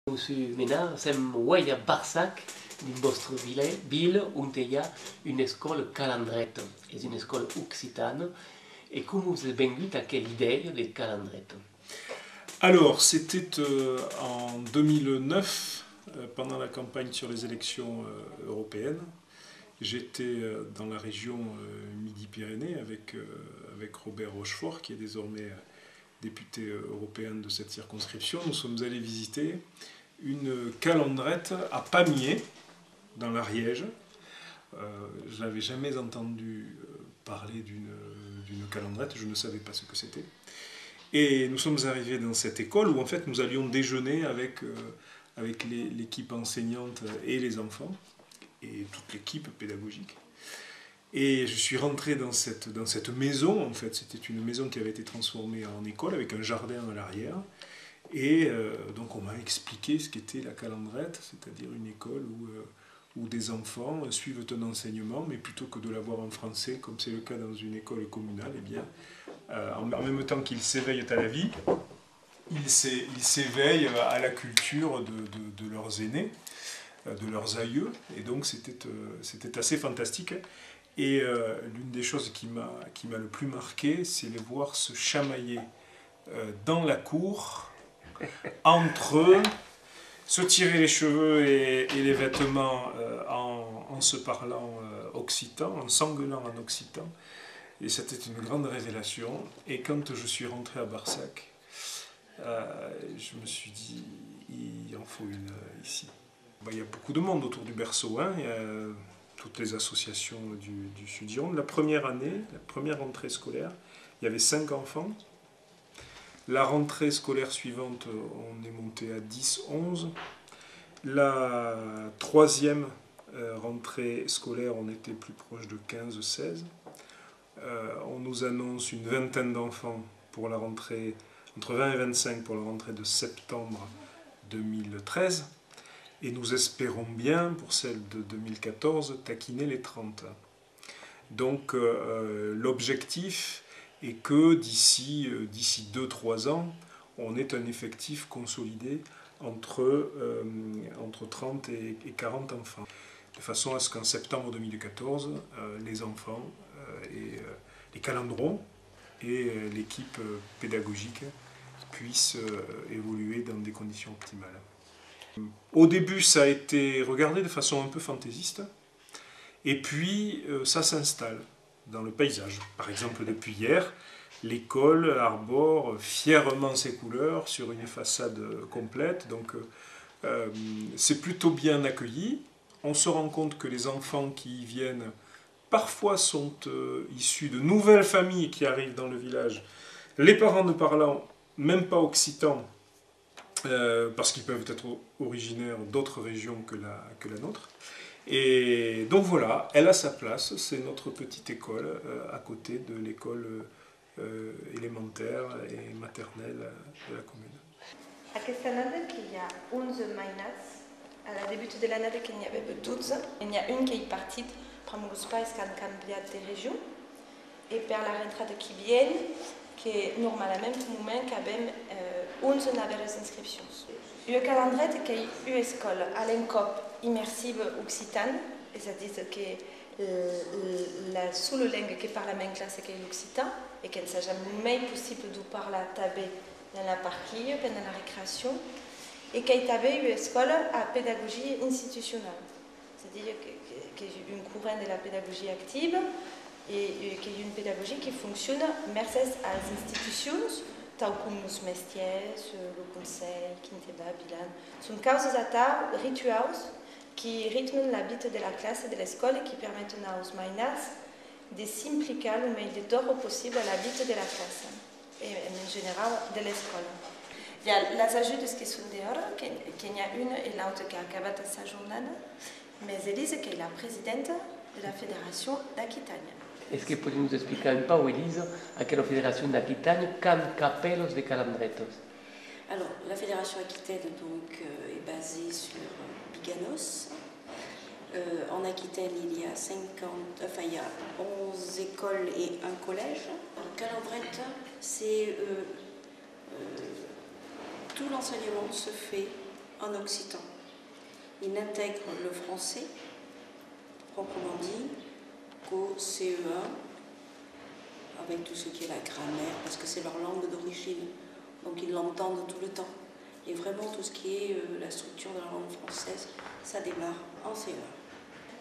Maintenant, siamo a Barsac, in vostra ville, on a une école Calandretto, è une école occitane. Et comment vous êtes venu à quelle idée de Calandretto? Alors, c'était en 2009, pendant la campagne sur les élections européennes. J'étais dans la région Midi-Pyrénées avec Robert Rochefort, qui est désormais député européen de cette circonscription. Nous sommes allés visiter une calandrette à Pamiers, dans l'Ariège. Je n'avais jamais entendu parler d'une calandrette, je ne savais pas ce que c'était. Et nous sommes arrivés dans cette école où en fait nous allions déjeuner avec l'équipe enseignante et les enfants, et toute l'équipe pédagogique. Et je suis rentré dans cette maison, en fait c'était une maison qui avait été transformée en école avec un jardin à l'arrière. Et donc on m'a expliqué ce qu'était la calandrette, c'est-à-dire une école où des enfants suivent un enseignement, mais plutôt que de l'avoir en français, comme c'est le cas dans une école communale, eh bien, en même temps qu'ils s'éveillent à la vie, ils s'éveillent à la culture de leurs aînés, de leurs aïeux, et donc c'était assez fantastique. Et l'une des choses qui m'a le plus marqué, c'est les voir se chamailler dans la cour, entre eux, se tirer les cheveux et les vêtements en se parlant occitan, en s'engueulant en occitan. Et c'était une grande révélation. Et quand je suis rentré à Barsac, je me suis dit, il en faut une ici. Il y a beaucoup de monde autour du berceau, hein. Il y a toutes les associations du Sud-Gironde. La première année, la première rentrée scolaire, il y avait 5 enfants. La rentrée scolaire suivante, on est monté à 10, 11. La troisième rentrée scolaire, on était plus proche de 15, 16. On nous annonce une vingtaine d'enfants pour la rentrée, entre 20 et 25 pour la rentrée de septembre 2013. Et nous espérons bien, pour celle de 2014, taquiner les 30. Donc l'objectif est que d'ici 2-3 ans, on ait un effectif consolidé entre 30 et 40 enfants. De façon à ce qu'en septembre 2014, les enfants, les calandrons et l'équipe pédagogique puissent évoluer dans des conditions optimales. Au début, ça a été regardé de façon un peu fantaisiste, et puis ça s'installe dans le paysage. Par exemple, depuis hier, l'école arbore fièrement ses couleurs sur une façade complète, donc c'est plutôt bien accueilli. On se rend compte que les enfants qui y viennent parfois sont issus de nouvelles familles qui arrivent dans le village, les parents ne parlant même pas occitan, parce qu'ils peuvent être originaires d'autres régions que la nôtre. Et donc voilà, elle a sa place, c'est notre petite école à côté de l'école élémentaire et maternelle de la commune. Aquesta année, il y a 11 mainats, à la début de l'année, il y avait 12. Il y a une qui est partie, pour les pays qui ont changé de région, et pour la rentrée qui vient, qui est normalement au moment qu'il y a 11 nouvelles inscriptions. Le calendrier qui est une école à l'ENCOP immersive occitane, c'est-à-dire que la seule langue qui parle la même classe est l'occitan, et qu'il ne s'est jamais possible de parler dans la partie, pendant la récréation, et qu'il y avait une école à pédagogie institutionnelle, c'est-à-dire qu'il y a une courant de la pédagogie active et qu'il y a une pédagogie qui fonctionne merci aux institutions, telles comme les métiers, le conseil, Quinteba, Bilan. Ce sont causes à tard, rituels qui rythment la vie de la classe et de l'école et qui permettent aux mainats de s'impliquer le meilleur possible à la vie de la classe et en général de l'école. Il y a les ajudes qui sont dehors, qu'il y a une et l'autre qui a acabé sa journée, mais Elise qui est la présidente de la Fédération d'Aquitagne. Est-ce que pouvez nous expliquer un peu, Elise, à quelle fédération d'Aquitagne, can capelos de calandretos? Alors, la Fédération Aquitaine donc, est basée sur Biganos. En Aquitaine, il y a 11 écoles et un collège. Calandrette, c'est tout l'enseignement se fait en occitan. Ils n'intègrent le français, proprement dit, qu'au CE1, avec tout ce qui est la grammaire, parce que c'est leur langue d'origine, donc ils l'entendent tout le temps. Et vraiment tout ce qui est la structure de la langue française, ça démarre en CE1.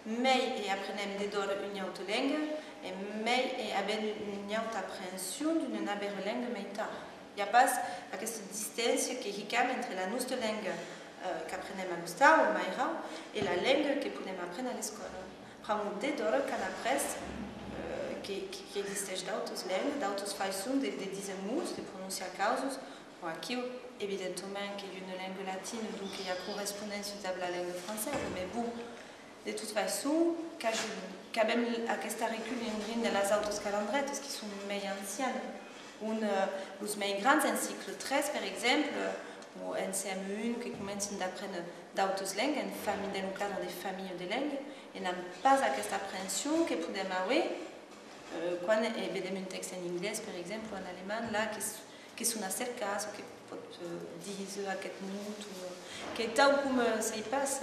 Mei e apprenem une autre langue, et mei e avem une autre appréhension d'une autre langue meita. Il n'y a pas cette distance qui est entre la nostra langue qu'apprenem a l'Ostar, au Mairau, et la langue que podem apprendre à l'école. Pramu de d'or qu'on après qui existe d'autres langues, d'autres façons de dire mots, de prononcer causes. Aqui, évidemment, qu'il y a une langue latine, donc il y a correspondance avec la langue française, mais bon, de toute façon, quand même, à ce recul, il y a les autres calendrettes qui sont plus anciennes. Les plus grands, en cycle 13, par exemple, ou en CM1, qui commencent à apprendre d'autres langues, dans le cadre des familles de langues, et n'ont pas cette appréhension que peut avoir quand on a un texte en anglais, par exemple, ou en allemand, là, qui sont assez cas, qui peuvent dire à quelques minutes, qui est tant comme ça y passe,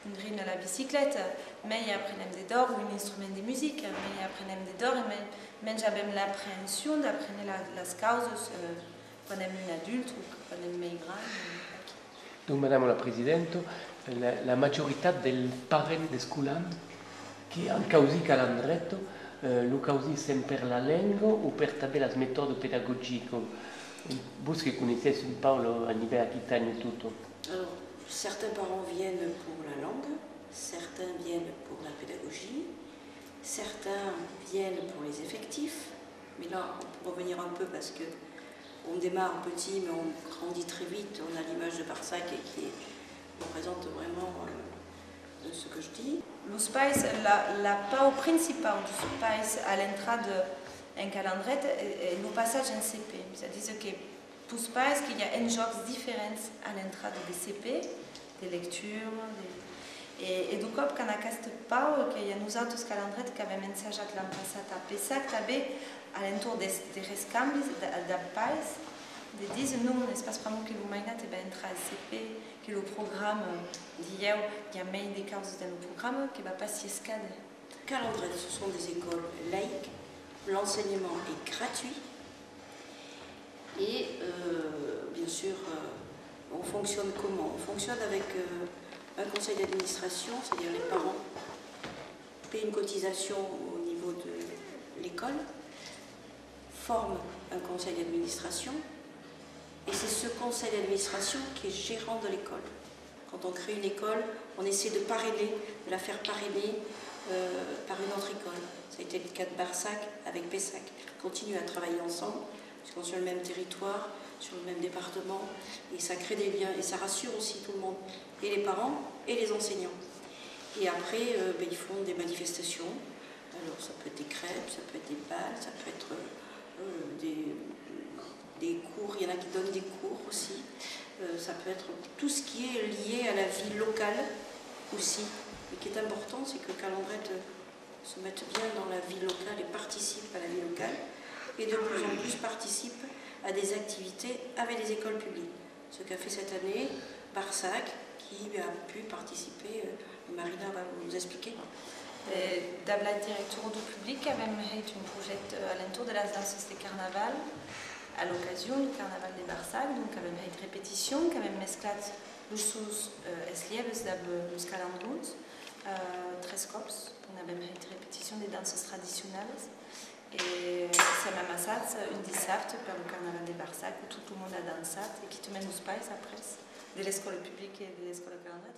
une rime à la bicyclette, mais il y a des d'or ou un instrument de musique, mais il y a des d'or, mais j'ai même l'appréhension d'apprendre les causes quand on est un adulte ou quand on est grand. Donc, Madame la Présidente, la majorité des parents des scuolan qui ont causé calandretto, lo causi sempre la langue ou per també les méthodes pédagogiques. Vous qui connaissez un peu à niveau aquitaine et tout. Alors, certains parents viennent pour la langue, certains viennent pour la pédagogie, certains viennent pour les effectifs. Mais là, on peut revenir un peu parce qu'on démarre petit, mais on grandit très vite. On a l'image de Barsac qui représente vraiment ce que je dis. Los pais, la pau principal dos pais à l'entrada en calendret est le passage en CP. C'est-à-dire que pour les pais, il y a un jeux différents à l'entrada de CP, de lecture. Et du coup, quand on a cette pau, il y a nous autres calendrets qui avons ensayé l'an passé à PESAC, à l'entour des rescambis de pais, de dire non, l'espace pour que vous mainat est entrer à CP, que le programme d'hier, il y a même des causes dans le programme qui va pas s'y escaler. Calendret, ce sont des écoles laïques, l'enseignement est gratuit et bien sûr, on fonctionne comment? On fonctionne avec un conseil d'administration, c'est-à-dire les parents paient une cotisation au niveau de l'école, forment un conseil d'administration. Et c'est ce conseil d'administration qui est gérant de l'école. Quand on crée une école, on essaie de parrainer, de la faire parrainer par une autre école. Ça a été le cas de Barsac avec PESAC. Ils continuent à travailler ensemble, puisqu'on est sur le même territoire, sur le même département, et ça crée des liens, et ça rassure aussi tout le monde, et les parents, et les enseignants. Et après, ils font des manifestations. Alors ça peut être des crêpes, ça peut être des balles, ça peut être des cours, il y en a qui donnent des cours aussi, ça peut être tout ce qui est lié à la vie locale aussi. Ce qui est important, c'est que Calendret se mette bien dans la vie locale et participe à la vie locale, et de plus en plus participe à des activités avec les écoles publiques. Ce qu'a fait cette année Barsac, qui a pu participer, Marina va vous expliquer. Dans la direction du public, avem fait un projet à l'entour de las danses de carnaval, à l'occasion du carnaval de Barsac, donc avem fait répétition, qui avem mesclat l'usos eslieves dels calendruts, 3 cops, on avem fait répétition des danses traditionnelles, et s'hem amassat un dissabte per le carnaval de Barsac, où tout le monde a dansat, et qui te mène aux pais après, de l'école publique et de l'école calendret.